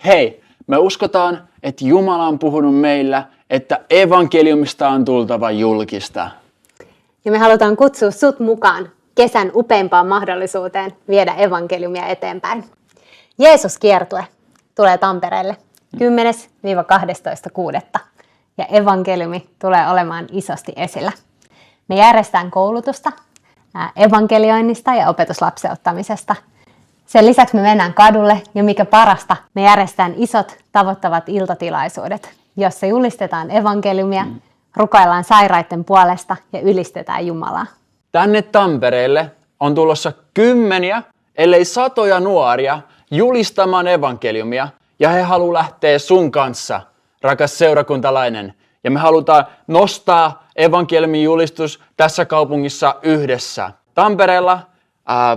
Hei, me uskotaan, että Jumala on puhunut meillä, että evankeliumista on tultava julkista. Ja me halutaan kutsua sut mukaan kesän upeimpaan mahdollisuuteen viedä evankeliumia eteenpäin. Jeesus-kiertue tulee Tampereelle 10-12.6. Ja evankeliumi tulee olemaan isosti esillä. Me järjestetään koulutusta evankelioinnista ja opetuslapsen ottamisesta. Sen lisäksi me mennään kadulle ja mikä parasta, me järjestetään isot tavoittavat iltatilaisuudet, jossa julistetaan evankeliumia, rukoillaan sairaiden puolesta ja ylistetään Jumalaa. Tänne Tampereelle on tulossa kymmeniä, ellei satoja nuoria julistamaan evankeliumia ja he haluaa lähteä sun kanssa, rakas seurakuntalainen. Ja me halutaan nostaa evankeliumin julistus tässä kaupungissa yhdessä. Tampereella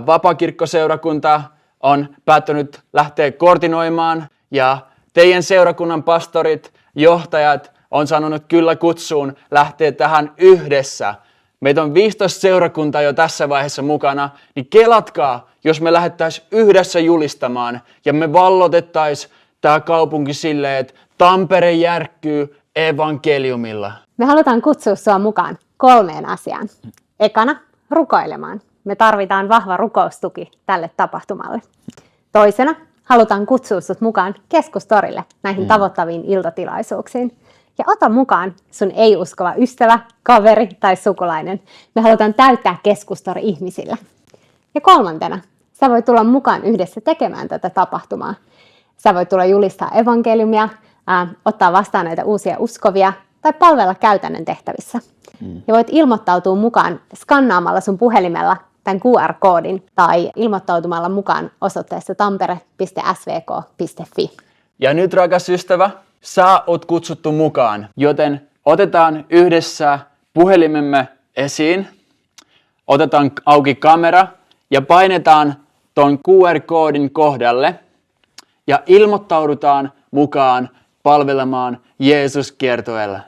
Vapaakirkkoseurakunta on päättänyt lähteä koordinoimaan ja teidän seurakunnan pastorit, johtajat on sanonut kyllä kutsuun lähteä tähän yhdessä. Meitä on 15 seurakuntaa jo tässä vaiheessa mukana, niin kelatkaa, jos me lähdettäisiin yhdessä julistamaan ja me vallotettaisiin tämä kaupunki silleen, että Tampere järkkyy evankeliumilla. Me halutaan kutsua sua mukaan 3 asiaan. Ekana, rukoilemaan. Me tarvitaan vahva rukoustuki tälle tapahtumalle. Toisena, halutaan kutsua sut mukaan keskustorille näihin tavoittaviin iltatilaisuuksiin. Ja ota mukaan sun ei-uskova ystävä, kaveri tai sukulainen. Me halutaan täyttää keskustori ihmisillä. Ja kolmantena, sä voit tulla mukaan yhdessä tekemään tätä tapahtumaa. Sä voit tulla julistaa evankeliumia, ottaa vastaan näitä uusia uskovia tai palvella käytännön tehtävissä. Ja voit ilmoittautua mukaan skannaamalla sun puhelimella tämän QR-koodin tai ilmoittautumalla mukaan osoitteessa tampere.svk.fi. Ja nyt, rakas ystävä, sä oot kutsuttu mukaan, joten otetaan yhdessä puhelimemme esiin, otetaan auki kamera ja painetaan ton QR-koodin kohdalle ja ilmoittaudutaan mukaan palvelemaan Jeesus-kiertueella.